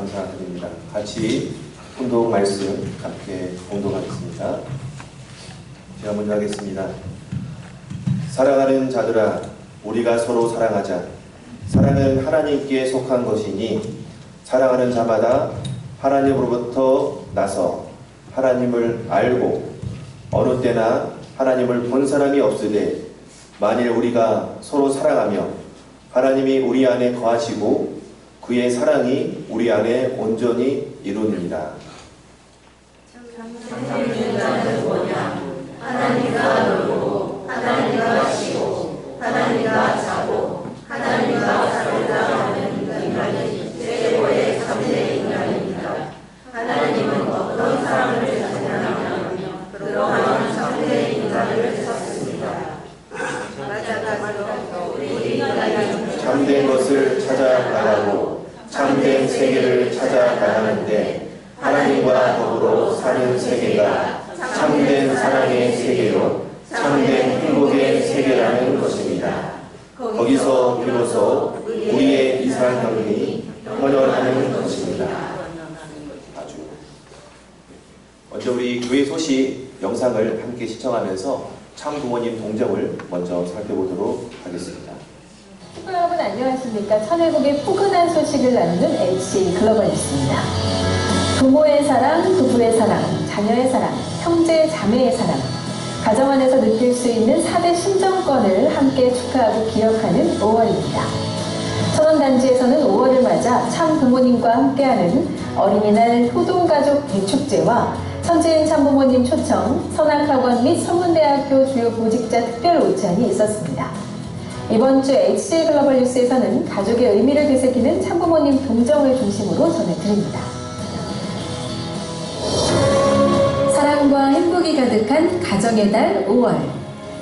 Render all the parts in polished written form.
감사드립니다. 같이 운동 말씀 함께 공동하겠습니다. 제가 먼저 하겠습니다. 사랑하는 자들아, 우리가 서로 사랑하자. 사랑은 하나님께 속한 것이니 사랑하는 자마다 하나님으로부터 나서 하나님을 알고 어느 때나 하나님을 본 사람이 없으되, 만일 우리가 서로 사랑하며 하나님이 우리 안에 거하시고 그의 사랑이 우리 안에 온전히 이루니라. 참된 인간은 뭐냐? 하나님과 놀고 하나님과 쉬고 하나님과 자고 하나님과 살고자 하는 인간이 최고의 참된 인간입니다. 하나님은 어떤 사람을 찾느냐면 그러한 참된 인간을 찾습니다. 우리 인간이 참된 것을 찾아 나가고 참된 세계를 찾아 나가는데, 하나님과 더불어 사는 세계가 참된 사랑의 세계로 참된 행복의 세계라는 것입니다. 거기서 비로소 우리의 이상형이 헌혈하는 것입니다. 아주 먼저 우리 교회 소식 영상을 함께 시청하면서 참 부모님 동정을 먼저 살펴보도록 하겠습니다. 친구 여러분 안녕하십니까? 천일국의 포근한 소식을 나누는 HA 글로벌뉴스입니다. 부모의 사랑, 부부의 사랑, 자녀의 사랑, 형제, 자매의 사랑, 가정 안에서 느낄 수 있는 4대 심정권을 함께 축하하고 기억하는 5월입니다. 천원단지에서는 5월을 맞아 참 부모님과 함께하는 어린이날 효동가족 대축제와 천재인 참부모님 초청, 선악학원 및 선문대학교 주요 보직자 특별 오찬이 있었습니다. 이번 주 HCL 글로벌 뉴스에서는 가족의 의미를 되새기는 참부모님 동정을 중심으로 전해드립니다. 사랑과 행복이 가득한 가정의 달 5월,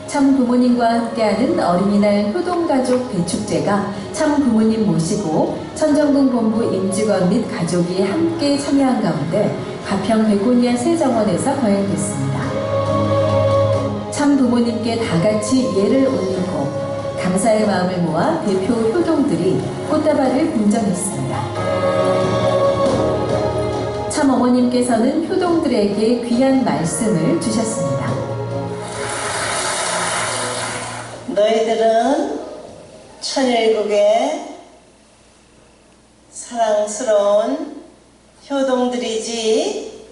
참부모님과 함께하는 어린이날 효동가족 대축제가 참부모님 모시고 천정궁 본부 임직원 및 가족이 함께 참여한 가운데 가평 베고니아 세정원에서 거행됐습니다. 참부모님께 다같이 예를 올리고 감사의 마음을 모아 대표 효동들이 꽃다발을 분정했습니다. 참 어머님께서는 효동들에게 귀한 말씀을 주셨습니다. 너희들은 천일국의 사랑스러운 효동들이지.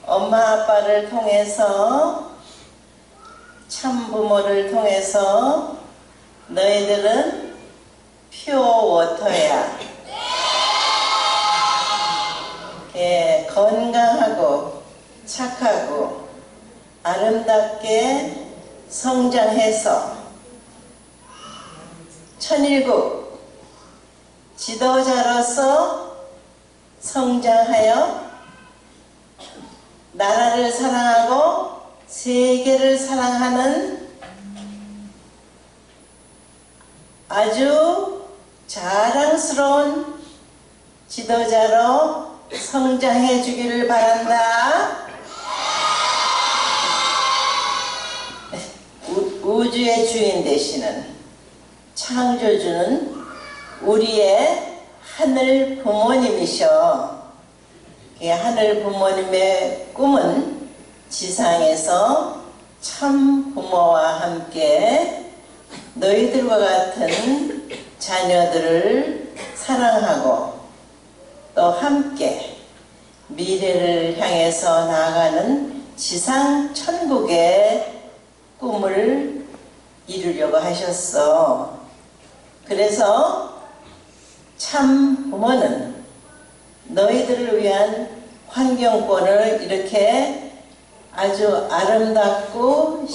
엄마 아빠를 통해서, 참부모를 통해서 너희들은 퓨어워터야. 건강하고 착하고 아름답게 성장해서 천일국 지도자로서 성장하여 나라를 사랑하고 세계를 사랑하는 아주 자랑스러운 지도자로 성장해 주기를 바란다. 우주의 주인 되시는 창조주는 우리의 하늘 부모님이셔. 하늘 부모님의 꿈은 지상에서 참 부모와 함께 너희들과 같은 자녀들을 사랑하고 또 함께 미래를 향해서 나아가는 지상 천국의 꿈을 이루려고 하셨어. 그래서 참 부모는 너희들을 위한 환경권을 이렇게 아주 아름답고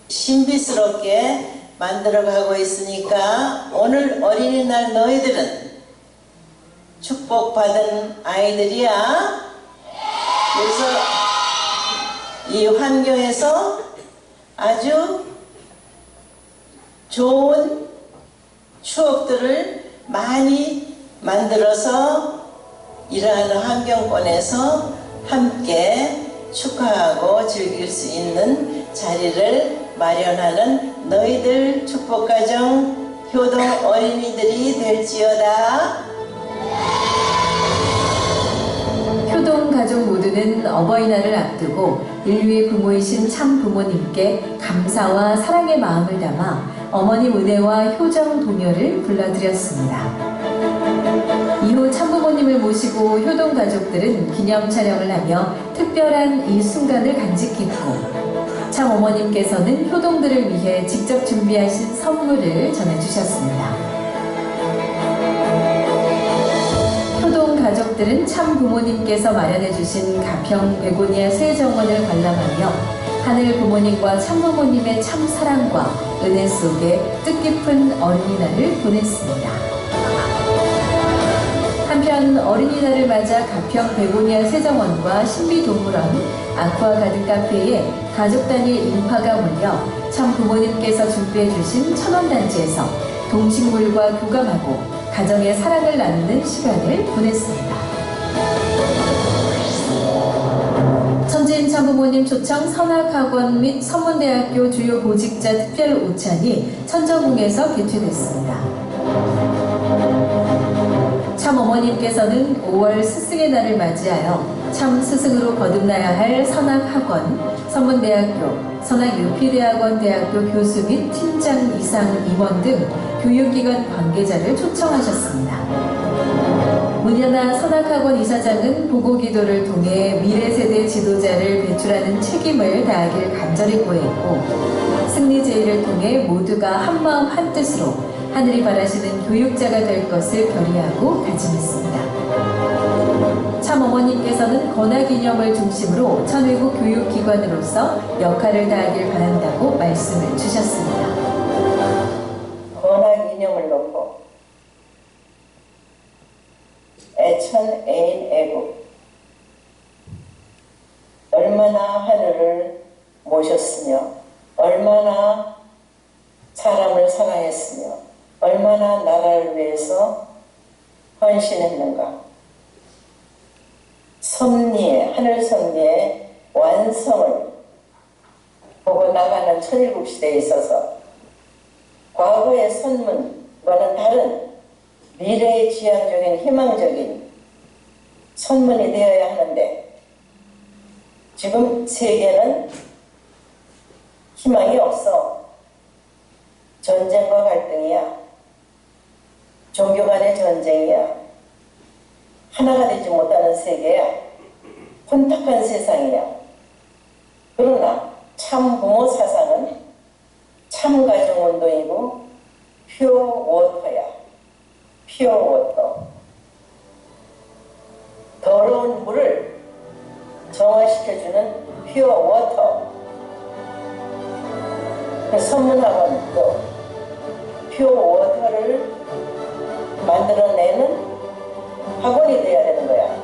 신비스럽게 만들어가고 있으니까 오늘 어린이날 너희들은 축복받은 아이들이야. 그래서 이 환경에서 아주 좋은 추억들을 많이 만들어서 이러한 환경권에서 함께 축하하고 즐길 수 있는 자리를 마련하는 너희들 축복가정 효동 어린이들이 될지어다. 효동 가족 모두는 어버이날을 앞두고 인류의 부모이신 참 부모님께 감사와 사랑의 마음을 담아 어머님 은혜와 효정 동요를 불러드렸습니다. 이후 참부모님을 모시고 효동 가족들은 기념 촬영을 하며 특별한 이 순간을 간직했고 참 어머님께서는 효동들을 위해 직접 준비하신 선물을 전해주셨습니다. 효동 가족들은 참 부모님께서 마련해주신 가평 베고니아 새정원을 관람하며 하늘 부모님과 참 부모님의 참 사랑과 은혜 속에 뜻깊은 어린이날을 보냈습니다. 한편 어린이날을 맞아 가평 베고니아 새정원과 신비동물원, 아쿠아 가든 카페에 가족 단위의 인파가 몰려 참 부모님께서 준비해주신 천원단지에서 동식물과 교감하고 가정의 사랑을 나누는 시간을 보냈습니다. 천지인 참부모님 초청 선학학원 및 선문대학교 주요 보직자 특별 오찬이 천정궁에서 개최됐습니다. 참 어머님께서는 5월 스승의 날을 맞이하여 참 스승으로 거듭나야 할 선학학원, 선문대학교, 선학유피대학원 대학교 교수 및 팀장 이상 임원 등 교육기관 관계자를 초청하셨습니다. 문현아 선학학원 이사장은 보고기도를 통해 미래세대 지도자를 배출하는 책임을 다하길 간절히 고했고 승리제의를 통해 모두가 한마음 한뜻으로 하늘이 바라시는 교육자가 될 것을 결의하고 다짐했습니다. 참 어머님께서는 건화기념을 중심으로 천외국 교육기관으로서 역할을 다하길 바란다고 말씀을 주셨습니다. 건화기념을 놓고 애천 애인 애국 얼마나 하늘을 모셨으며 얼마나 사람을 사랑했으며 얼마나 나라를 위해서 헌신했는가. 섭리의 하늘 섭리의 완성을 보고 나가는 천일국 시대에 있어서 과거의 선문과는 다른 미래의 지향적인 희망적인 선문이 되어야 하는데 지금 세계는 희망이 없어. 전쟁과 갈등이야. 종교 간의 전쟁이야. 하나가 되지 못하는 세계야. 혼탁한 세상이야. 그러나 참 부모 사상은 참 가정운동이고 퓨어 워터야. 퓨어 워터. 더러운 물을 정화시켜주는 퓨어 워터. 선문학원도 퓨어 워터를 만들어내는 학원이 돼야 되는 거야.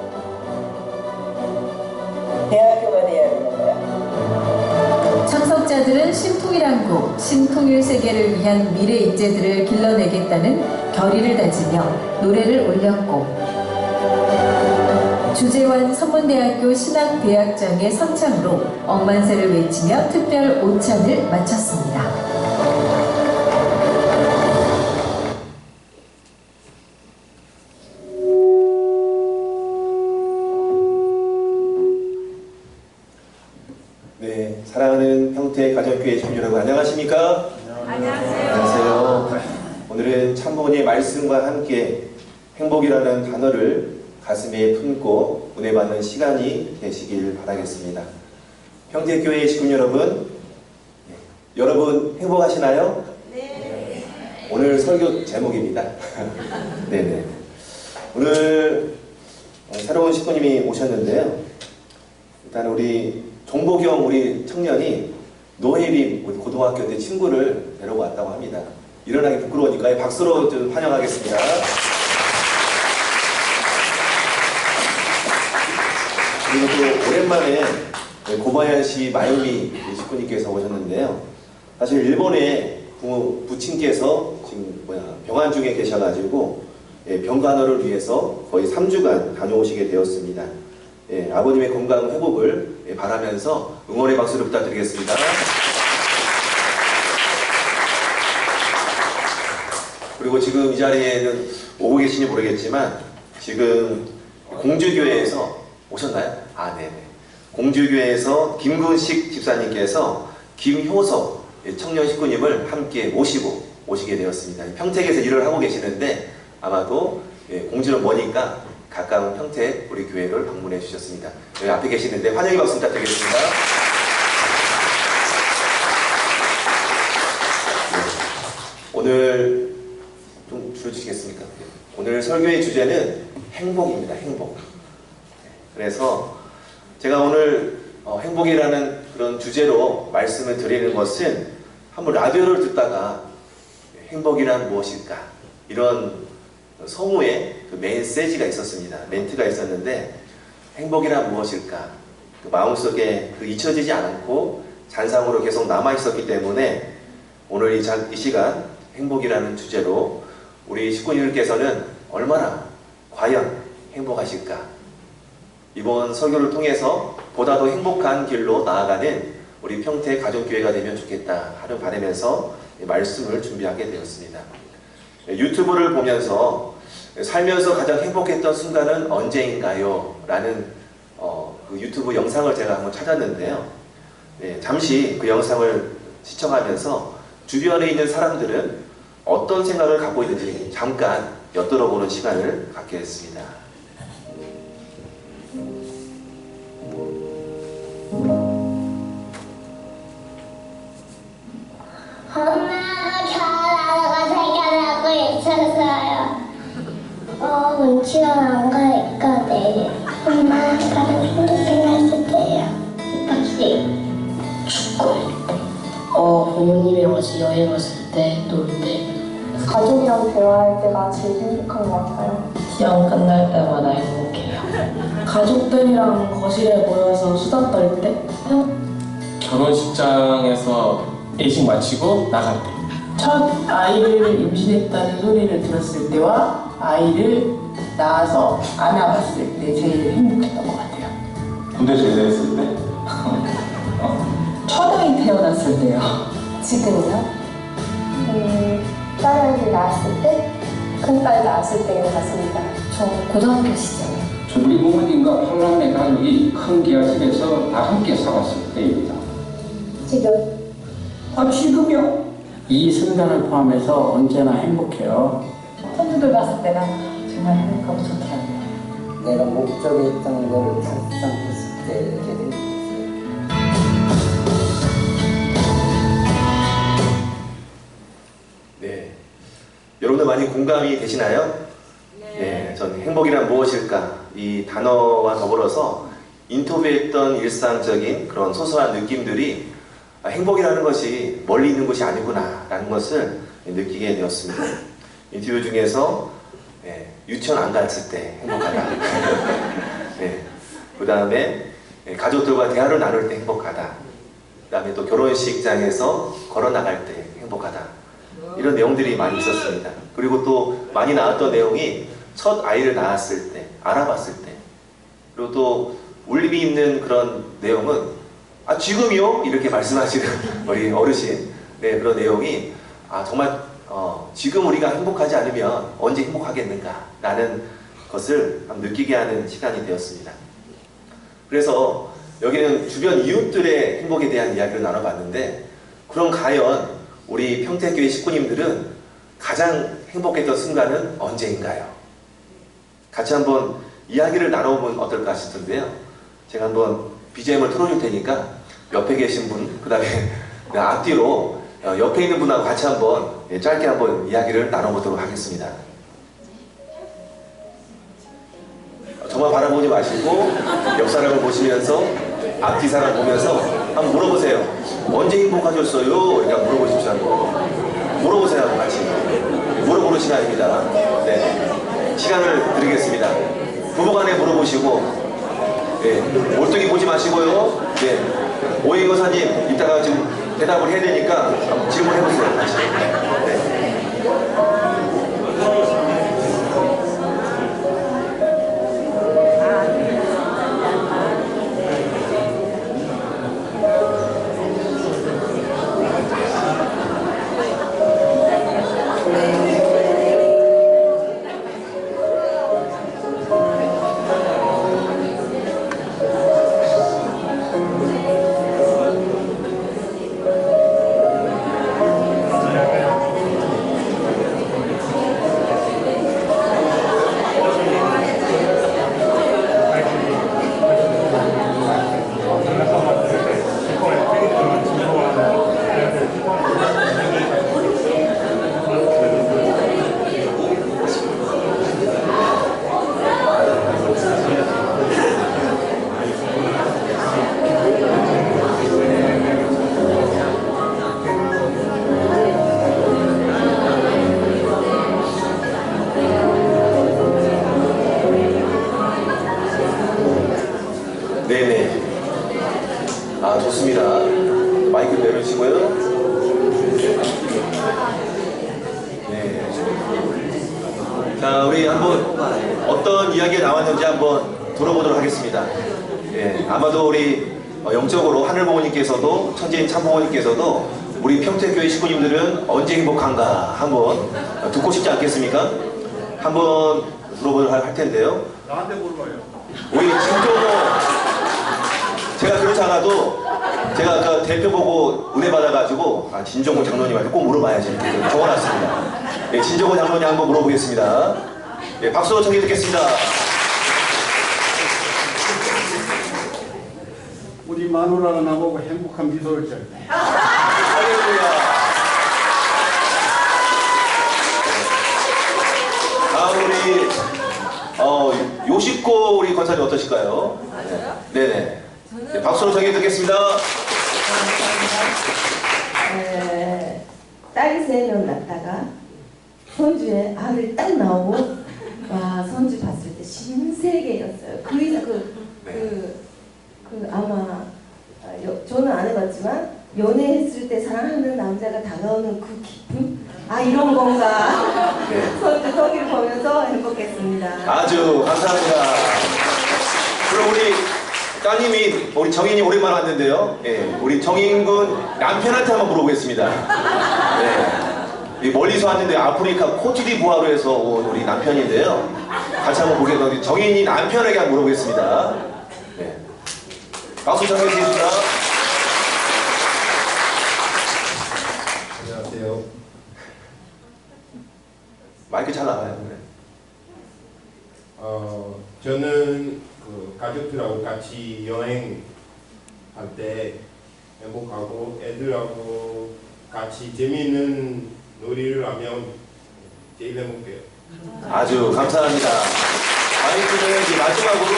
대학교가 돼야 되는 거야. 참석자들은 신통일한국, 신통일 세계를 위한 미래 인재들을 길러내겠다는 결의를 다지며 노래를 올렸고 주재환 선문대학교 신학대학장의 선창으로 억만세를 외치며 특별 오찬을 마쳤습니다. 네, 사랑하는 평택 가정교회 주민 여러분 안녕하십니까? 안녕하세요. 안녕하세요. 오늘은 참부모님의 말씀과 함께 행복이라는 단어를 가슴에 품고 은혜 받는 시간이 되시길 바라겠습니다. 평택교회 식구 여러분, 여러분 행복하시나요? 네. 오늘 설교 제목입니다. 네네. 오늘 새로운 식구님이 오셨는데요. 일단 우리 종보경 우리 청년이 노혜림 우리 고등학교 때 친구를 데리고 왔다고 합니다. 일어나기 부끄러우니까 박수로 좀 환영하겠습니다. 그리고 또 오랜만에 고바야시 마유미 식구님께서 오셨는데요. 사실 일본의 부친께서 지금 병환 중에 계셔가지고 병간호를 위해서 거의 3주간 다녀오시게 되었습니다. 아버님의 건강 회복을 바라면서 응원의 박수를 부탁드리겠습니다. 그리고 지금 이 자리에는 오고 계신지 모르겠지만 지금 공주교회에서 오셨나요? 아, 네네. 공주교회에서 김근식 집사님께서 김효석 청년 식구님을 함께 모시고 오시게 되었습니다. 평택에서 일을 하고 계시는데 아마도 공주는 머니까 가까운 평택 우리 교회를 방문해 주셨습니다. 여기 앞에 계시는데 환영의 박수 부탁드리겠습니다. 오늘 좀 줄여주시겠습니까? 오늘 설교의 주제는 행복입니다. 행복. 그래서 제가 오늘 행복이라는 그런 주제로 말씀을 드리는 것은 한번 라디오를 듣다가 행복이란 무엇일까? 이런 성우의 그 메시지가 있었습니다. 멘트가 있었는데 행복이란 무엇일까? 그 마음속에 그 잊혀지지 않고 잔상으로 계속 남아있었기 때문에 오늘 이 시간 행복이라는 주제로 우리 식구님들께서는 얼마나 과연 행복하실까? 이번 설교를 통해서 보다 더 행복한 길로 나아가는 우리 평택 가족교회가 되면 좋겠다 하는 바람에서 말씀을 준비하게 되었습니다. 유튜브를 보면서 살면서 가장 행복했던 순간은 언제인가요? 라는 그 유튜브 영상을 제가 한번 찾았는데요. 잠시 그 영상을 시청하면서 주변에 있는 사람들은 어떤 생각을 갖고 있는지 잠깐 엿들어보는 시간을 갖겠습니다. 엄마가 잘하다가 생각나고 있었어요. 유치원 안 가니까 내일 엄마랑 생각났을 때요. 입학식 축구할 때. 부모님이랑 같이 여행 갔을 때, 놀 때. 가족이랑 대화할 때가 제일 행복한 것 같아요. 시험 끝날 때마다 행복해요. 가족들이랑 거실에 모여서 수다 떨 때. 결혼식장에서 예식 마치고 나갈 때. 첫 아이를 임신했다는 소리를 들었을 때와 아이를 낳아서 안아봤을 때 제일 행복했던 것 같아요. 군대 제대했을 때. 첫 아이 태어났을 때요. 지금요? 딸아이를 낳았을 때, 큰딸 낳았을 때인 것 같습니다. 저 고등학교 시절에. 우리 부모님과 팔남매 가족이 큰 계약집에서 다 함께 살았을 때입니다. 지금 지금요? 이 순간을 포함해서 언제나 행복해요. 손주들 봤을 때는 정말 행복하고 좋더라고요. 내가 목적했던 걸 달성했을 때 이렇게 행복했어요. 네, 여러분들 많이 공감이 되시나요? 네, 전 행복이란 무엇일까? 이 단어와 더불어서 인터뷰했던 일상적인 그런 소소한 느낌들이 행복이라는 것이 멀리 있는 것이 아니구나 라는 것을 느끼게 되었습니다. 인터뷰 중에서 유치원 안 갔을 때 행복하다. 그 다음에 가족들과 대화를 나눌 때 행복하다. 그 다음에 또 결혼식장에서 걸어 나갈 때 행복하다. 이런 내용들이 많이 있었습니다. 그리고 또 많이 나왔던 내용이 첫 아이를 낳았을 때, 알아봤을 때, 그리고 또 울림이 있는 그런 내용은 지금이요? 이렇게 말씀하시는 우리 어르신 그런 내용이 정말 지금 우리가 행복하지 않으면 언제 행복하겠는가 라는 것을 느끼게 하는 시간이 되었습니다. 그래서 여기는 주변 이웃들의 행복에 대한 이야기를 나눠봤는데 그럼 과연 우리 평택교회 식구님들은 가장 행복했던 순간은 언제인가요? 같이 한번 이야기를 나눠보면 어떨까 싶은데요. 제가 한번 BGM을 틀어줄 테니까 옆에 계신 분, 그 다음에 앞뒤로 옆에 있는 분하고 같이 한번 짧게 한번 이야기를 나눠보도록 하겠습니다. 저만 바라보지 마시고 옆 사람을 보시면서 앞뒤 사람 보면서 한번 물어보세요. 언제 행복하셨어요? 이렇게 물어보십시오. 물어보세요. 한번 같이. 물어보는 시간입니다. 네, 시간을 드리겠습니다. 부부간에 물어보시고 올뚜기 보지 마시고요. 오인 거사님 이따가 지금 대답을 해야 되니까 한번 질문해보세요. 같이. 우리 한번 어떤 이야기가 나왔는지 한번 들어보도록 하겠습니다. 예, 아마도 우리 영적으로 하늘보호님께서도 천재인 참보호님께서도 우리 평택교회 식구님들은 언제 행복한가 한번 듣고 싶지 않겠습니까? 한번 들어보도록 할 텐데요. 나한테 물어봐요. 우리 진정호 제가 그렇지 않아도 제가 아까 대표 보고 은혜 받아가지고 진정호 장로님한테 꼭 물어봐야지 이렇게 적어놨습니다. 예, 진정호 장로님 한번 물어보겠습니다. 예, 박수로 청해 듣겠습니다. 우리 마누라는 나보고 행복한 미소를 지었네. 할렐루야. 우리 요식고 우리 권사님 어떠실까요? 네네. 네, 박수로 청해 듣겠습니다. 딸이 3명 낳다가 손주에 아들 딱 나오고 와 손주 봤을 때 신세계였어요. 그 이상 아마 저는 안 해봤지만 연애했을 때 사랑하는 남자가 다가오는 그 기쁨? 아 이런 건가? 손주 거기를 보면서 행복했습니다. 아주 감사합니다. 그럼 우리 따님이 우리 정인이 오랜만에 왔는데요. 예, 우리 정인군 남편한테 한번 물어보겠습니다. 네. 멀리서 왔는데 아프리카 코트디부아르에서 온 우리 남편인데요. 같이 한번 보겠습니다. 정인이 남편에게 한번 물어보겠습니다. 네. 박수 청해 주십시오. 안녕하세요. 마이크 잘 나가요. 네. 저는 그 가족들하고 같이 여행할 때 행복하고 애들하고 같이 재미있는 놀이를 하면 제일 행복해요. 아주 감사합니다. 마이크는 이제 마지막으로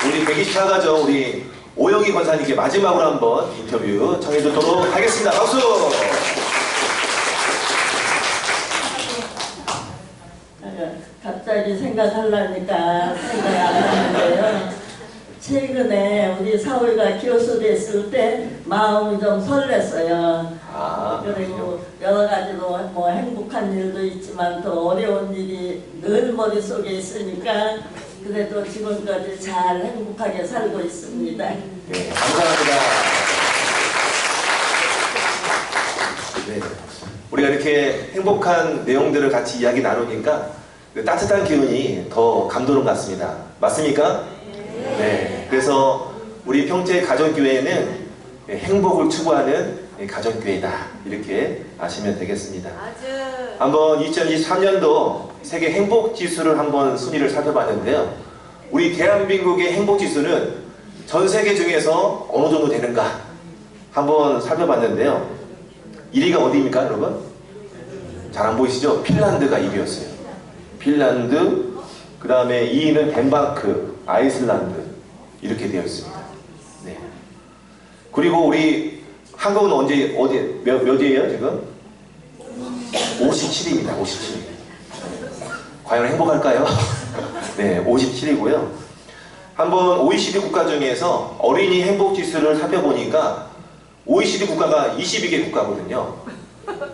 우리 124가족 우리 오영희 권사님께 마지막으로 한번 인터뷰 청해 듣도록 하겠습니다. 박수! 갑자기 생각하려니까 생각이 안 나는데요. 최근에 우리 사울가 교수됐을 때 마음이 좀 설렜어요. 그리고 여러 가지로 뭐 행복한 일도 있지만 또 어려운 일이 늘 머릿속에 있으니까 그래도 지금까지 잘 행복하게 살고 있습니다. 네, 감사합니다. 네, 우리가 이렇게 행복한 내용들을 같이 이야기 나누니까 따뜻한 기운이 더 감도는 것 같습니다. 맞습니까? 네. 그래서 우리 평택 가정교회는 행복을 추구하는 가정교회다. 이렇게 아시면 되겠습니다. 한번 2023년도 세계 행복지수를 한번 순위를 살펴봤는데요. 우리 대한민국의 행복지수는 전 세계 중에서 어느 정도 되는가 한번 살펴봤는데요. 1위가 어디입니까, 여러분? 잘 안 보이시죠? 핀란드가 1위였어요. 핀란드, 그 다음에 2위는 덴마크, 아이슬란드 이렇게 되어 있습니다. 네. 그리고 우리 한국은 몇이에요 지금? 57위입니다. 57위. 과연 행복할까요? 네, 57위고요. 한번 OECD 국가 중에서 어린이 행복 지수를 살펴보니까 OECD 국가가 22개 국가거든요.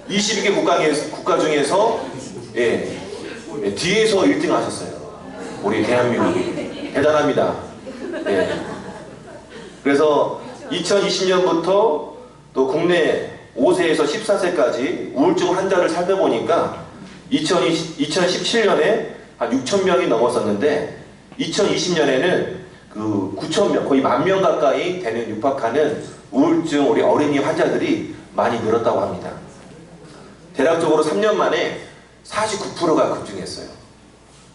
22개 국가 중에서 뒤에서 1등 하셨어요. 우리 대한민국이. 대단합니다. 그래서 2020년부터 또 국내 5세에서 14세까지 우울증 환자를 살펴보니까 2017년에 한 6,000명이 넘었었는데 2020년에는 그 9,000명, 거의 10,000명 가까이 되는 육박하는 우울증 우리 어린이 환자들이 많이 늘었다고 합니다. 대략적으로 3년 만에 49%가 급증했어요.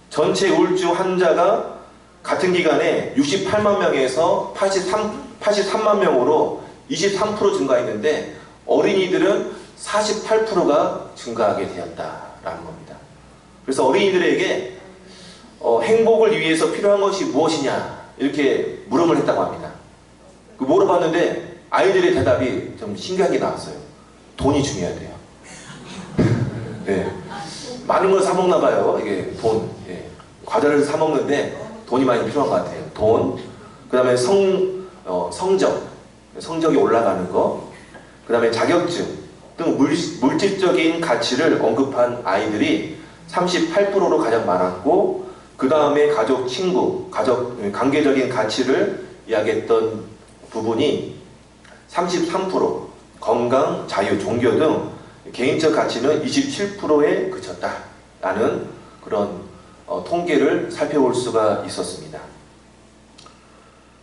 전체 우울증 환자가 같은 기간에 68만 명에서 83만 명으로 23% 증가했는데 어린이들은 48%가 증가하게 되었다라는 겁니다. 그래서 어린이들에게 행복을 위해서 필요한 것이 무엇이냐 이렇게 물음을 했다고 합니다. 그 물어봤는데 아이들의 대답이 좀 신기하게 나왔어요. 돈이 중요하대요. 네. 많은 걸 사먹나 봐요. 이게 돈. 과자를 사먹는데 돈이 많이 필요한 것 같아요. 돈. 그 다음에 성적이 올라가는 거. 그 다음에 자격증 등 물질적인 가치를 언급한 아이들이 38%로 가장 많았고, 그 다음에 가족, 친구, 관계적인 가치를 이야기했던 부분이 33%, 건강, 자유, 종교 등 개인적 가치는 27%에 그쳤다라는 그런 통계를 살펴볼 수가 있었습니다.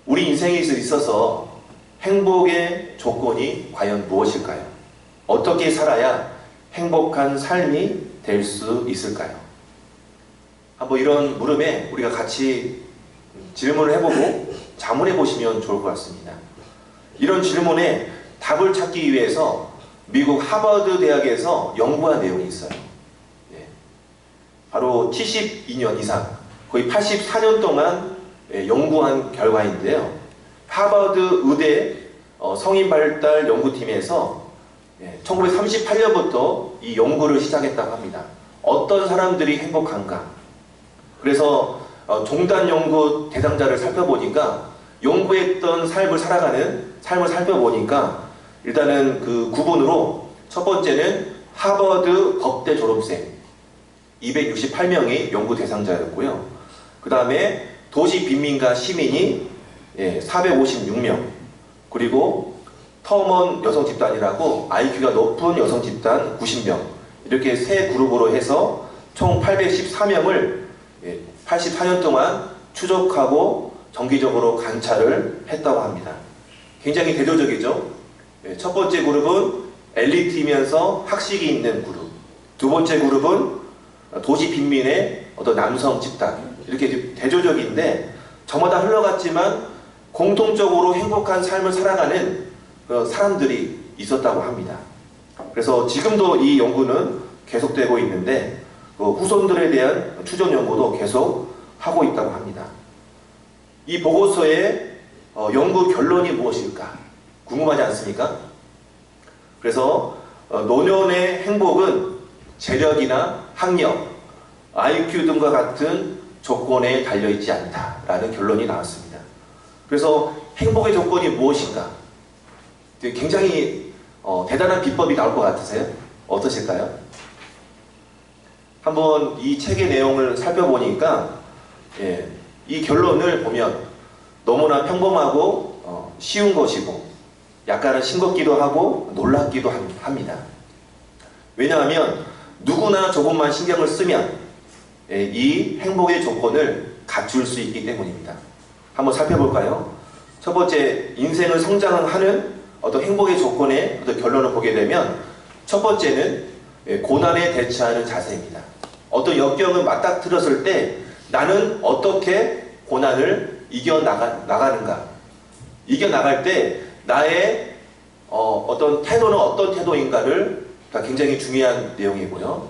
우리 인생에 있어서 행복의 조건이 과연 무엇일까요? 어떻게 살아야 행복한 삶이 될 수 있을까요? 한번 이런 물음에 우리가 같이 질문을 해보고 자문해 보시면 좋을 것 같습니다. 이런 질문에 답을 찾기 위해서 미국 하버드 대학에서 연구한 내용이 있어요. 바로 72년 이상, 거의 84년 동안 연구한 결과인데요. 하버드 의대 성인발달 연구팀에서 1938년부터 이 연구를 시작했다고 합니다. 어떤 사람들이 행복한가? 그래서 종단 연구 대상자를 살펴보니까 연구했던 삶을 살펴보니까 일단은 그 구분으로 첫 번째는 하버드 법대 졸업생 268명이 연구 대상자였고요. 그 다음에 도시 빈민가 시민이 456명, 그리고 터먼 여성 집단이라고 IQ가 높은 여성 집단 90명, 이렇게 세 그룹으로 해서 총 814명을 84년 동안 추적하고 정기적으로 관찰을 했다고 합니다. 굉장히 대조적이죠. 첫 번째 그룹은 엘리트이면서 학식이 있는 그룹, 두 번째 그룹은 도시 빈민의 어떤 남성 집단, 이렇게 대조적인데 저마다 흘러갔지만 공통적으로 행복한 삶을 살아가는 사람들이 있었다고 합니다. 그래서 지금도 이 연구는 계속되고 있는데 후손들에 대한 추적 연구도 계속 하고 있다고 합니다. 이 보고서의 연구 결론이 무엇일까? 궁금하지 않습니까? 그래서 노년의 행복은 재력이나 학력, IQ 등과 같은 조건에 달려있지 않다라는 결론이 나왔습니다. 그래서 행복의 조건이 무엇인가? 굉장히 대단한 비법이 나올 것 같으세요? 어떠실까요? 한번 이 책의 내용을 살펴보니까 이 결론을 보면 너무나 평범하고 쉬운 것이고 약간은 싱겁기도 하고 놀랍기도 합니다. 왜냐하면 누구나 조금만 신경을 쓰면 이 행복의 조건을 갖출 수 있기 때문입니다. 한번 살펴볼까요? 첫 번째, 인생을 성장하는 어떤 행복의 조건의 어떤 결론을 보게 되면 첫 번째는 고난에 대처하는 자세입니다. 어떤 역경을 맞닥뜨렸을 때 나는 어떻게 고난을 이겨나가는가? 이겨나갈 때 나의 어떤 태도는 어떤 태도인가를 굉장히 중요한 내용이고요.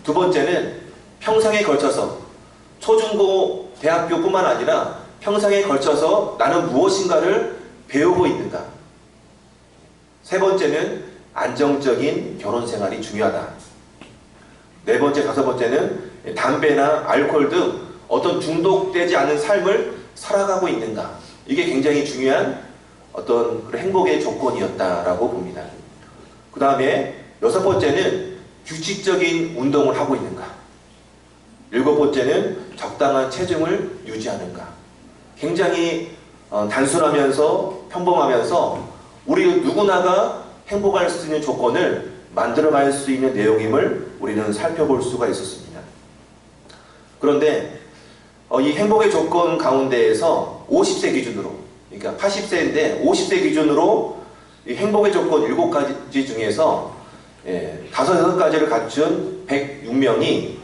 두 번째는 평생에 걸쳐서 초중고 대학교뿐만 아니라 평생에 걸쳐서 나는 무엇인가를 배우고 있는가. 세 번째는 안정적인 결혼 생활이 중요하다. 네 번째, 다섯 번째는 담배나 알코올 등 어떤 중독되지 않은 삶을 살아가고 있는가. 이게 굉장히 중요한 어떤 행복의 조건이었다라고 봅니다. 그 다음에 여섯 번째는 규칙적인 운동을 하고 있는가. 일곱 번째는 적당한 체중을 유지하는가. 굉장히 단순하면서 평범하면서 우리 누구나가 행복할 수 있는 조건을 만들어갈 수 있는 내용임을 우리는 살펴볼 수가 있었습니다. 그런데 이 행복의 조건 가운데에서 50세 기준으로, 그러니까 80세인데 50세 기준으로 이 행복의 조건 7가지 중에서 5가지를 갖춘 106명이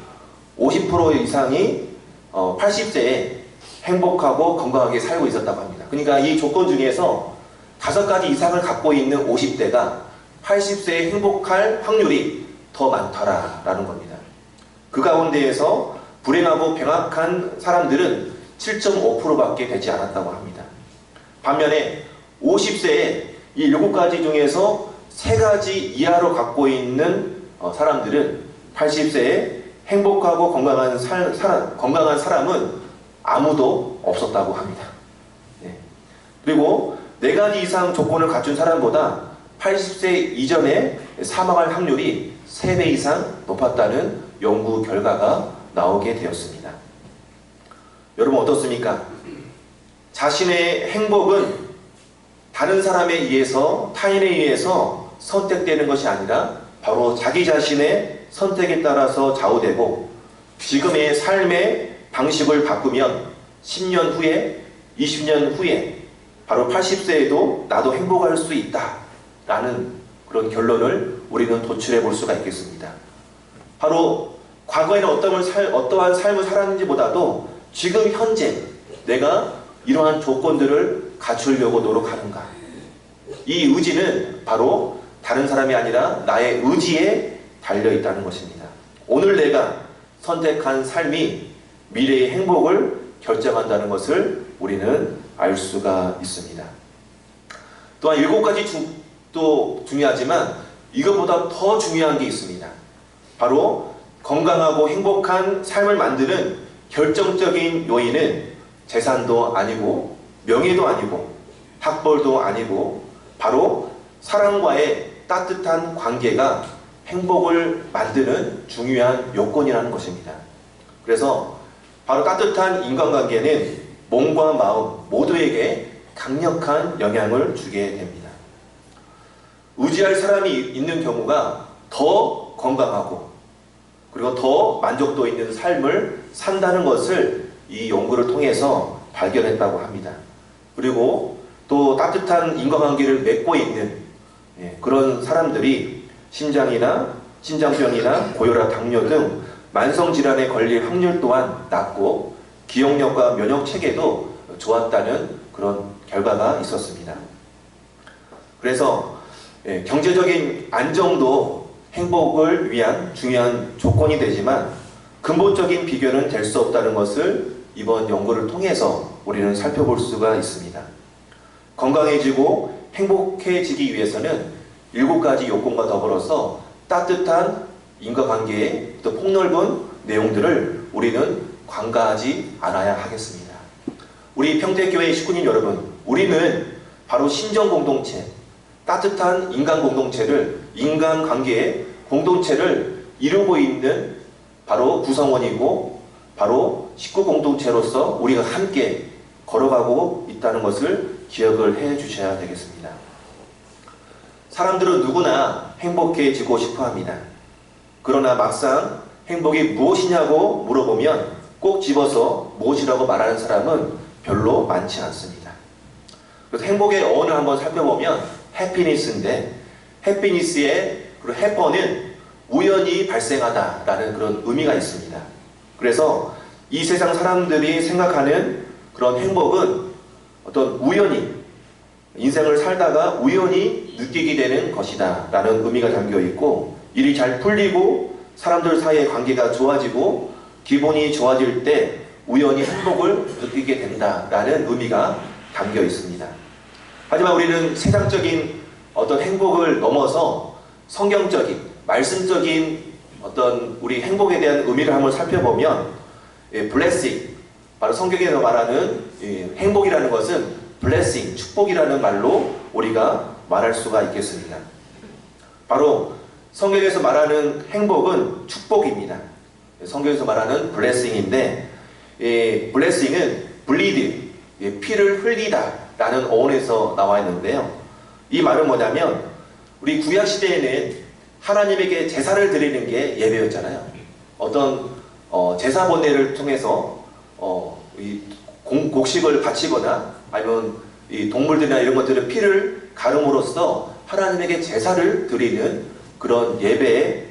50% 이상이 80세에 행복하고 건강하게 살고 있었다고 합니다. 그러니까 이 조건 중에서 5가지 이상을 갖고 있는 50대가 80세에 행복할 확률이 더 많더라라는 겁니다. 그 가운데에서 불행하고 병약한 사람들은 7.5%밖에 되지 않았다고 합니다. 반면에 50세에 이 7가지 중에서 3가지 이하로 갖고 있는 사람들은 80세에 행복하고 건강한 사람은 아무도 없었다고 합니다. 그리고 4가지 이상 조건을 갖춘 사람보다 80세 이전에 사망할 확률이 3배 이상 높았다는 연구 결과가 나오게 되었습니다. 여러분 어떻습니까? 자신의 행복은 다른 사람에 의해서, 타인에 의해서 선택되는 것이 아니라 바로 자기 자신의 선택에 따라서 좌우되고, 지금의 삶의 방식을 바꾸면 10년 후에, 20년 후에 바로 80세에도 나도 행복할 수 있다 라는 그런 결론을 우리는 도출해 볼 수가 있겠습니다. 바로 과거에는 어떠한 삶을 살았는지 보다도 지금 현재 내가 이러한 조건들을 갖추려고 노력하는가, 이 의지는 바로 다른 사람이 아니라 나의 의지에 달려 있다는 것입니다. 오늘 내가 선택한 삶이 미래의 행복을 결정한다는 것을 우리는 알 수가 있습니다. 또한 7가지 또 중요하지만 이것보다 더 중요한 게 있습니다. 바로 건강하고 행복한 삶을 만드는 결정적인 요인은 재산도 아니고 명예도 아니고 학벌도 아니고 바로 사람과의 따뜻한 관계가 행복을 만드는 중요한 요건이라는 것입니다. 그래서 바로 따뜻한 인간관계는 몸과 마음 모두에게 강력한 영향을 주게 됩니다. 의지할 사람이 있는 경우가 더 건강하고 그리고 더 만족도 있는 삶을 산다는 것을 이 연구를 통해서 발견했다고 합니다. 그리고 또 따뜻한 인간관계를 맺고 있는 그런 사람들이 심장병이나 고혈압, 당뇨 등 만성질환에 걸릴 확률 또한 낮고 기억력과 면역체계도 좋았다는 그런 결과가 있었습니다. 그래서 경제적인 안정도 행복을 위한 중요한 조건이 되지만 근본적인 비결은 될 수 없다는 것을 이번 연구를 통해서 우리는 살펴볼 수가 있습니다. 건강해지고 행복해지기 위해서는 7가지 요건과 더불어서 따뜻한 인과관계의 또 폭넓은 내용들을 우리는 관가하지 않아야 하겠습니다. 우리 평택교회 식구님 여러분, 우리는 바로 신정공동체, 따뜻한 인간공동체를, 인간관계의 공동체를 이루고 있는 바로 구성원이고 바로 식구공동체로서 우리가 함께 걸어가고 있다는 것을 기억을 해 주셔야 되겠습니다. 사람들은 누구나 행복해지고 싶어 합니다. 그러나 막상 행복이 무엇이냐고 물어보면 꼭 집어서 무엇이라고 말하는 사람은 별로 많지 않습니다. 그래서 행복의 어원을 한번 살펴보면 해피니스인데, 해피니스의 해퍼는 우연히 발생하다라는 그런 의미가 있습니다. 그래서 이 세상 사람들이 생각하는 그런 행복은 어떤 우연히, 인생을 살다가 우연히 느끼게 되는 것이다 라는 의미가 담겨 있고, 일이 잘 풀리고 사람들 사이의 관계가 좋아지고 기분이 좋아질 때 우연히 행복을 느끼게 된다라는 의미가 담겨 있습니다. 하지만 우리는 세상적인 어떤 행복을 넘어서 성경적인, 말씀적인 어떤 우리 행복에 대한 의미를 한번 살펴보면 blessing, 바로 성경에서 말하는 행복이라는 것은 blessing, 축복이라는 말로 우리가 말할 수가 있겠습니다. 바로 성경에서 말하는 행복은 축복입니다. 성경에서 말하는 blessing인데, blessing은 bleed, 피를 흘리다 라는 어원에서 나와 있는데요. 이 말은 뭐냐면, 우리 구약시대에는 하나님에게 제사를 드리는 게 예배였잖아요. 어떤 제사 번례를 통해서 곡식을 바치거나 아니면 이 동물들이나 이런 것들의 피를 가름으로써 하나님에게 제사를 드리는 그런 예배의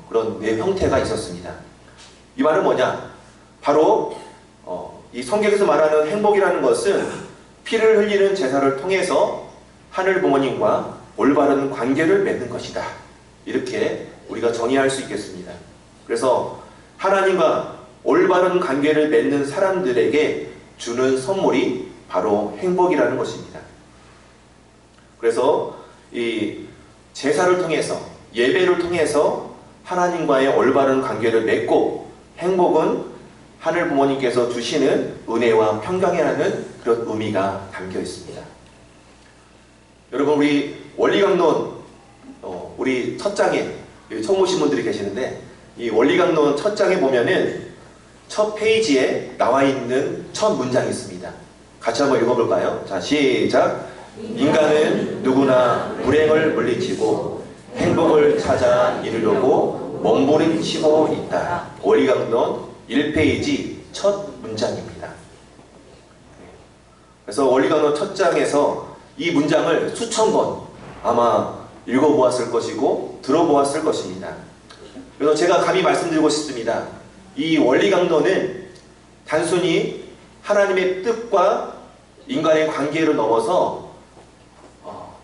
그런 형태가 있었습니다. 이 말은 뭐냐? 바로 이 성경에서 말하는 행복이라는 것은 피를 흘리는 제사를 통해서 하늘 부모님과 올바른 관계를 맺는 것이다. 이렇게 우리가 정의할 수 있겠습니다. 그래서 하나님과 올바른 관계를 맺는 사람들에게 주는 선물이 바로 행복이라는 것입니다. 그래서 이 제사를 통해서, 예배를 통해서 하나님과의 올바른 관계를 맺고, 행복은 하늘 부모님께서 주시는 은혜와 평강이라는 그런 의미가 담겨 있습니다. 여러분, 우리 원리강론 우리 첫 장에 처음 오신 분들이 계시는데, 이 원리강론 첫 장에 보면은 첫 페이지에 나와 있는 첫 문장이 있습니다. 같이 한번 읽어볼까요? 자, 시작. 인간은 누구나 불행을 물리치고 행복을 찾아 이루려고 몸부림치고 있다. 원리강론 1페이지 첫 문장입니다. 그래서 원리강론 첫 장에서 이 문장을 수천 번 아마 읽어보았을 것이고 들어보았을 것입니다. 그래서 제가 감히 말씀드리고 싶습니다. 이 원리강론은 단순히 하나님의 뜻과 인간의 관계를 넘어서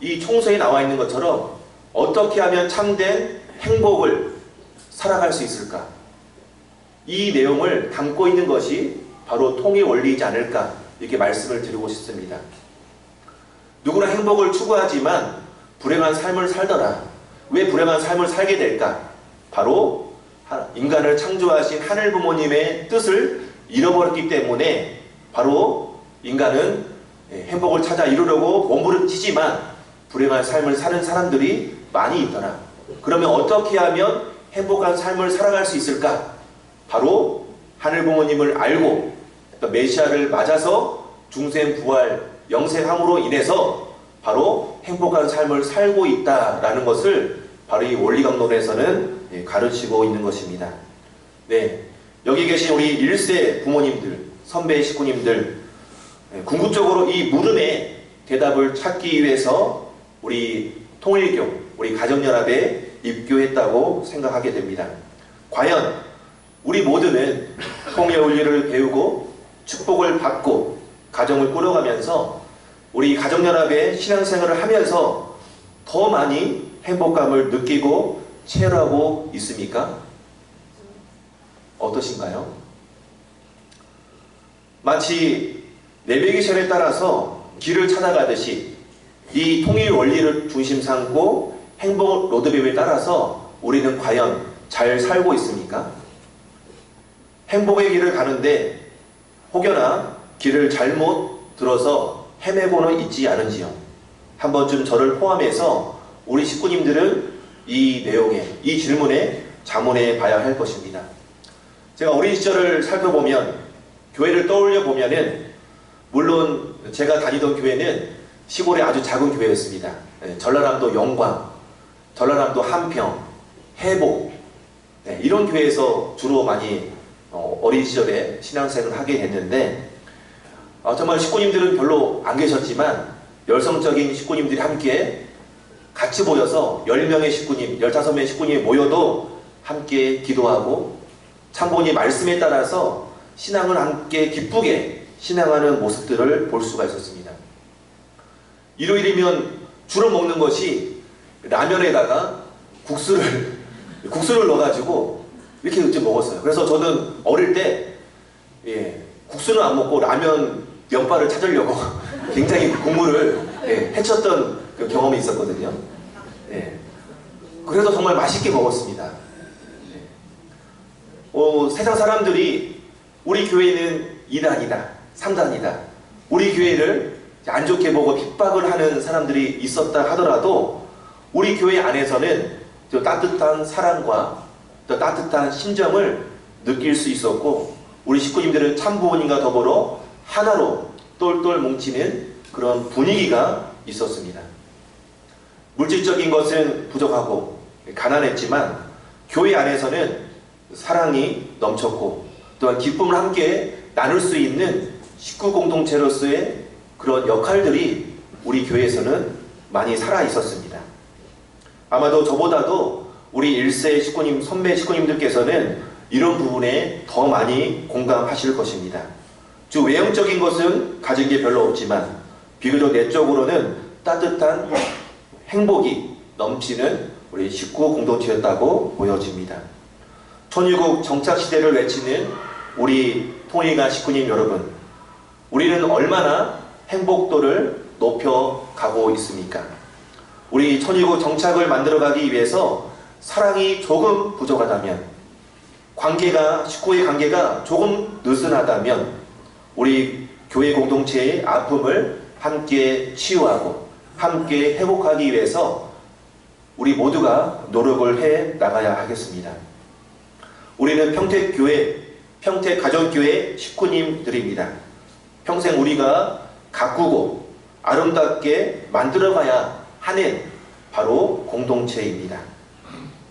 이 총서에 나와 있는 것처럼 어떻게 하면 참된 행복을 살아갈 수 있을까? 이 내용을 담고 있는 것이 바로 통일 원리이지 않을까? 이렇게 말씀을 드리고 싶습니다. 누구나 행복을 추구하지만 불행한 삶을 살더라. 왜 불행한 삶을 살게 될까? 바로 인간을 창조하신 하늘 부모님의 뜻을 잃어버렸기 때문에 바로 인간은 행복을 찾아 이루려고 몸부림치지만 불행한 삶을 사는 사람들이 많이 있더라. 그러면 어떻게 하면 행복한 삶을 살아갈 수 있을까? 바로 하늘 부모님을 알고 메시아를 맞아서 중생 부활 영생함으로 인해서 바로 행복한 삶을 살고 있다라는 것을 바로 이 원리강론에서는 가르치고 있는 것입니다. 네, 여기 계신 우리 1세 부모님들, 선배 식구님들, 궁극적으로 이 물음에 대답을 찾기 위해서 우리 통일교, 우리 가정연합에 입교했다고 생각하게 됩니다. 과연 우리 모두는 통일 원리를 배우고 축복을 받고 가정을 꾸려가면서 우리 가정연합의 신앙생활을 하면서 더 많이 행복감을 느끼고 체험하고 있습니까? 어떠신가요? 마치 내비게이션에 따라서 길을 찾아가듯이 이 통일 원리를 중심 삼고 행복 로드맵에 따라서 우리는 과연 잘 살고 있습니까? 행복의 길을 가는데 혹여나 길을 잘못 들어서 헤매고는 있지 않은지요? 한 번쯤 저를 포함해서 우리 식구님들은 이 내용에, 이 질문에 자문해 봐야 할 것입니다. 제가 어린 시절을 살펴보면, 교회를 떠올려 보면은, 물론 제가 다니던 교회는 시골의 아주 작은 교회였습니다. 전라남도 영광, 전라남도 한평, 해복, 이런 교회에서 주로 많이 어린 시절에 신앙생활을 하게 됐는데, 정말 식구님들은 별로 안 계셨지만 열성적인 식구님들이 함께 같이 모여서 10명의 식구님, 15명의 식구님이 모여도 함께 기도하고 참고니 말씀에 따라서 신앙을 함께 기쁘게 신앙하는 모습들을 볼 수가 있었습니다. 일요일이면 주로 먹는 것이 라면에다가 국수를 넣어가지고 이렇게 그때 먹었어요. 그래서 저는 어릴 때 국수는 안 먹고 라면 면발을 찾으려고 굉장히 국물을 헤쳤던 그 경험이 있었거든요. 그래서 정말 맛있게 먹었습니다. 세상 사람들이 우리 교회는 2단이다, 3단이다, 우리 교회를 안 좋게 보고 핍박을 하는 사람들이 있었다 하더라도 우리 교회 안에서는 저 따뜻한 사랑과 또 따뜻한 심정을 느낄 수 있었고, 우리 식구님들은 참부모님과 더불어 하나로 똘똘 뭉치는 그런 분위기가 있었습니다. 물질적인 것은 부족하고 가난했지만 교회 안에서는 사랑이 넘쳤고 또한 기쁨을 함께 나눌 수 있는 식구 공동체로서의 그런 역할들이 우리 교회에서는 많이 살아 있었습니다. 아마도 저보다도 우리 1세 식구님, 선배 식구님들께서는 이런 부분에 더 많이 공감하실 것입니다. 즉 외형적인 것은 가진 게 별로 없지만 비교적 내적으로는 따뜻한 행복이 넘치는 우리 식구 공동체였다고 보여집니다. 천유국 정착시대를 외치는 우리 통일가 식구님 여러분, 우리는 얼마나 행복도를 높여가고 있습니까? 우리 천유국 정착을 만들어가기 위해서 사랑이 조금 부족하다면, 식구의 관계가 조금 느슨하다면 우리 교회 공동체의 아픔을 함께 치유하고 함께 회복하기 위해서 우리 모두가 노력을 해 나가야 하겠습니다. 우리는 평택가정교회 식구님들입니다. 평생 우리가 가꾸고 아름답게 만들어가야 하는 바로 공동체입니다.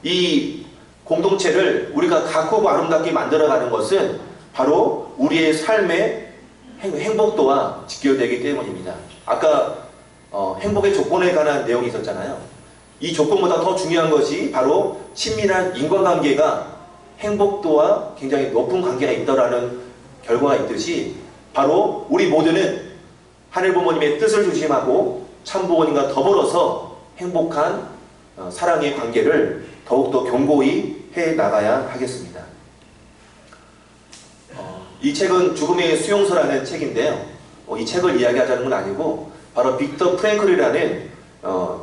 이 공동체를 우리가 가꾸고 아름답게 만들어가는 것은 바로 우리의 삶의 행복도와 직결되기 때문입니다. 아까 행복의 조건에 관한 내용이 있었잖아요. 이 조건보다 더 중요한 것이 바로 친밀한 인간관계가 행복도와 굉장히 높은 관계가 있다라는 결과가 있듯이 바로 우리 모두는 하늘 부모님의 뜻을 중심하고 참 부모님과 더불어서 행복한 사랑의 관계를 더욱더 견고히 해 나가야 하겠습니다. 이 책은 죽음의 수용소라는 책인데요. 이 책을 이야기하자는 건 아니고 바로 빅터 프랭클이라는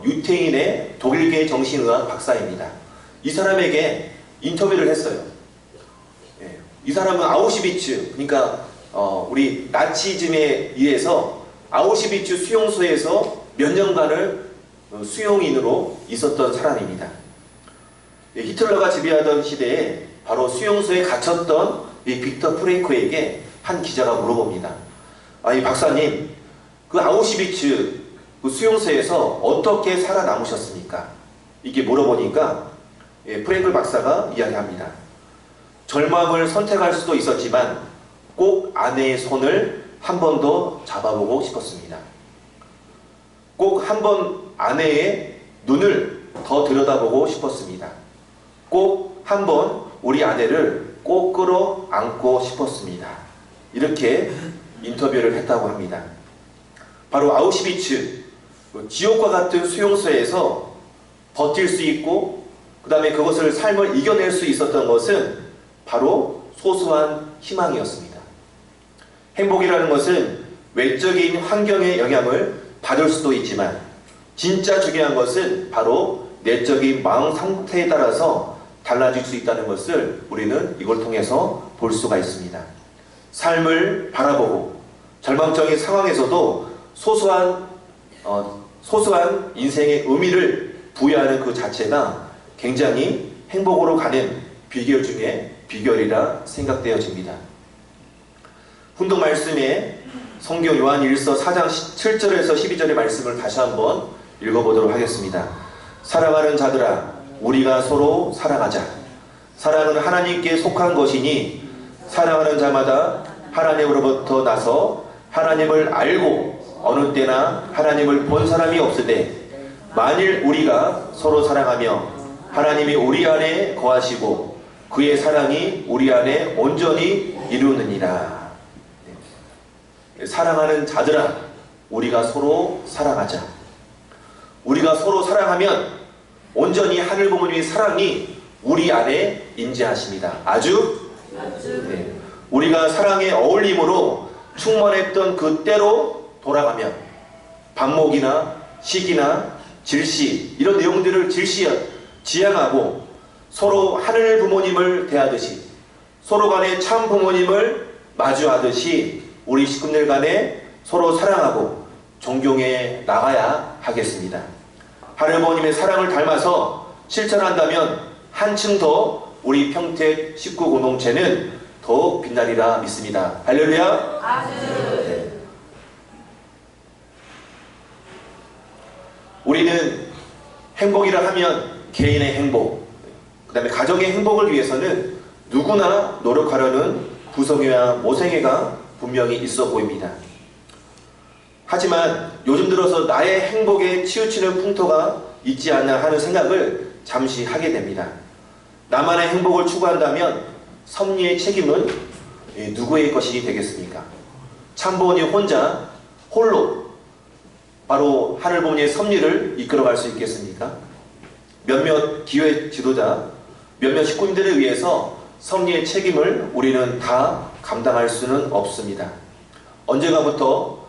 유태인의 독일계 정신의학 박사입니다. 이 사람에게 인터뷰를 했어요. 이 사람은 아우슈비츠, 그러니까 우리 나치즘에 의해서 아우슈비츠 수용소에서 몇 년간을 수용인으로 있었던 사람입니다. 히틀러가 지배하던 시대에 바로 수용소에 갇혔던 이 빅터 프랭크에게 한 기자가 물어봅니다. 이 박사님, 그 아우슈비츠 그 수용소에서 어떻게 살아남으셨습니까? 이렇게 물어보니까 프랭클 박사가 이야기합니다. 절망을 선택할 수도 있었지만 꼭 아내의 손을 한 번 더 잡아보고 싶었습니다. 꼭 한 번 아내의 눈을 더 들여다보고 싶었습니다. 꼭 한 번 우리 아내를 꼭 끌어안고 싶었습니다. 이렇게 인터뷰를 했다고 합니다. 바로 아우슈비츠, 지옥과 같은 수용소에서 버틸 수 있고 그 다음에 그것을 삶을 이겨낼 수 있었던 것은 바로 소소한 희망이었습니다. 행복이라는 것은 외적인 환경의 영향을 받을 수도 있지만 진짜 중요한 것은 바로 내적인 마음 상태에 따라서 달라질 수 있다는 것을 우리는 이걸 통해서 볼 수가 있습니다. 삶을 바라보고 절망적인 상황에서도 소소한 인생의 의미를 부여하는 그 자체가 굉장히 행복으로 가는 비결 중에 비결이라 생각되어집니다. 훈독 말씀에 성경 요한 1서 4장 7절에서 12절의 말씀을 다시 한번 읽어보도록 하겠습니다. 사랑하는 자들아, 우리가 서로 사랑하자. 사랑은 하나님께 속한 것이니 사랑하는 자마다 하나님으로부터 나서 하나님을 알고 어느 때나 하나님을 본 사람이 없으되 만일 우리가 서로 사랑하며 하나님이 우리 안에 거하시고 그의 사랑이 우리 안에 온전히 이루느니라. 사랑하는 자들아, 우리가 서로 사랑하자. 우리가 서로 사랑하면 온전히 하늘 부모님의 사랑이 우리 안에 임재하십니다. 아주? 네. 우리가 사랑의 어울림으로 충만했던 그 때로 돌아가면 반목이나 시기나 질시 이런 내용들을 지향하고 서로 하늘 부모님을 대하듯이 서로 간에 참 부모님을 마주하듯이 우리 식구들 간에 서로 사랑하고 존경해 나가야 하겠습니다. 하늘 부모님의 사랑을 닮아서 실천한다면 한층 더 우리 평택 식구 공동체는 더욱 빛나리라 믿습니다. 할렐루야. 네. 우리는 행복이라 하면 개인의 행복, 그 다음에 가정의 행복을 위해서는 누구나 노력하려는 부성애와 모성애가 분명히 있어 보입니다. 하지만 요즘 들어서 나의 행복에 치우치는 풍토가 있지 않나 하는 생각을 잠시 하게 됩니다. 나만의 행복을 추구한다면 섭리의 책임은 누구의 것이 되겠습니까? 참부모님 홀로 바로 하늘 부모님의 섭리를 이끌어갈 수 있겠습니까? 몇몇 기회 지도자, 몇몇 식구인들에 의해서 섭리의 책임을 우리는 다 감당할 수는 없습니다. 언젠가부터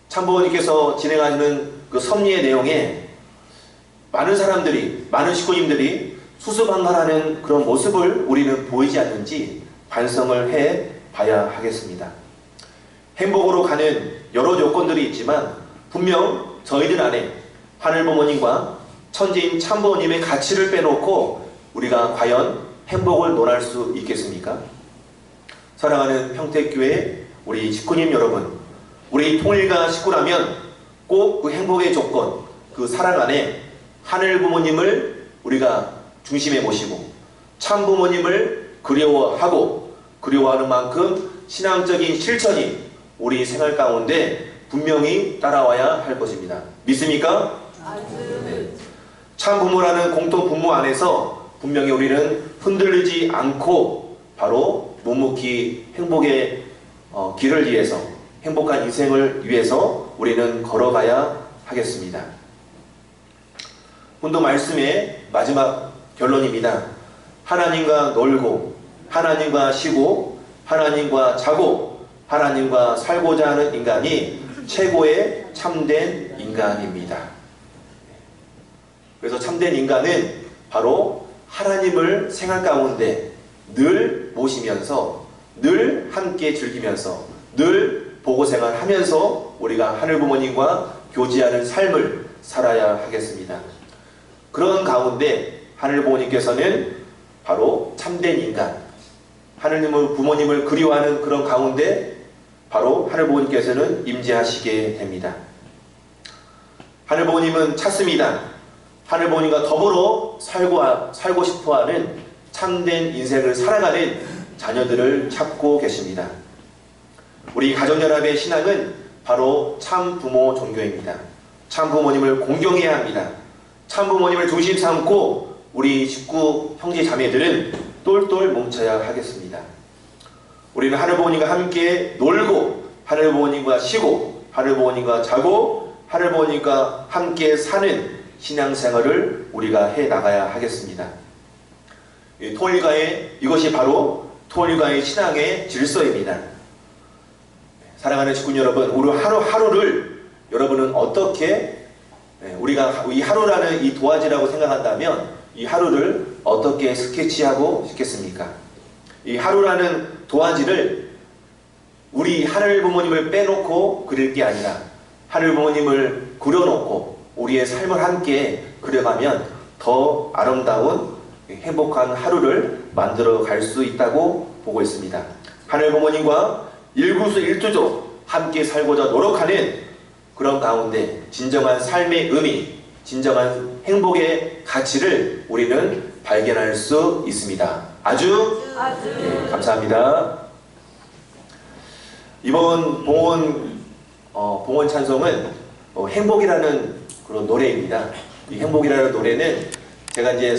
참부모님께서 진행하는 그 섭리의 내용에 많은 사람들이, 많은 식구님들이 수수방관하는 그런 모습을 우리는 보이지 않는지 반성을 해 봐야 하겠습니다. 행복으로 가는 여러 요건들이 있지만 분명 저희들 안에 하늘 부모님과 천지인 참부모님의 가치를 빼놓고 우리가 과연 행복을 논할 수 있겠습니까? 사랑하는 평택교회 우리 식구님 여러분, 우리 통일가 식구라면 꼭 그 행복의 조건, 그 사랑 안에 하늘 부모님을 우리가 중심에 모시고 참 부모님을 그리워하고 그리워하는 만큼 신앙적인 실천이 우리 생활 가운데 분명히 따라와야 할 것입니다. 믿습니까? 네. 참 부모라는 공통 분모 안에서 분명히 우리는 흔들리지 않고 바로 묵묵히 행복의 길을 위해서, 행복한 인생을 위해서 우리는 걸어가야 하겠습니다. 오늘 말씀의 마지막 결론입니다. 하나님과 놀고, 하나님과 쉬고, 하나님과 자고, 하나님과 살고자 하는 인간이 최고의 참된 인간입니다. 그래서 참된 인간은 바로 하나님을 생활 가운데 늘 모시면서, 늘 함께 즐기면서, 늘 보고 생활하면서 우리가 하늘 부모님과 교제하는 삶을 살아야 하겠습니다. 그런 가운데 하늘 부모님께서는 바로 참된 인간, 하느님을 부모님을 그리워하는 그런 가운데 바로 하늘 부모님께서는 임재하시게 됩니다. 하늘 부모님은 찾습니다. 하늘 부모님과 더불어 살고 싶어하는 참된 인생을 살아가는 자녀들을 찾고 계십니다. 우리 가정연합의 신앙은 바로 참 부모 종교입니다. 참 부모님을 공경해야 합니다. 참 부모님을 중심 삼고 우리 식구 형제 자매들은 똘똘 뭉쳐야 하겠습니다. 우리는 하늘 부모님과 함께 놀고, 하늘 부모님과 쉬고, 하늘 부모님과 자고, 하늘 부모님과 함께 사는 신앙생활을 우리가 해 나가야 하겠습니다. 통일가의, 이것이 바로 통일가의 신앙의 질서입니다. 사랑하는 식구 여러분, 우리 하루하루를 여러분은 어떻게, 우리가 이 하루라는 이 도화지라고 생각한다면 이 하루를 어떻게 스케치하고 싶겠습니까? 이 하루라는 도화지를 우리 하늘 부모님을 빼놓고 그릴 게 아니라 하늘 부모님을 그려놓고 우리의 삶을 함께 그려가면 더 아름다운 행복한 하루를 만들어 갈 수 있다고 보고 있습니다. 하늘 부모님과 일구수일투족 함께 살고자 노력하는 그런 가운데 진정한 삶의 의미, 진정한 행복의 가치를 우리는 발견할 수 있습니다. 아주 네, 감사합니다. 이번 봉헌 찬송은 행복이라는 그런 노래입니다. 이 행복이라는 노래는 제가 이제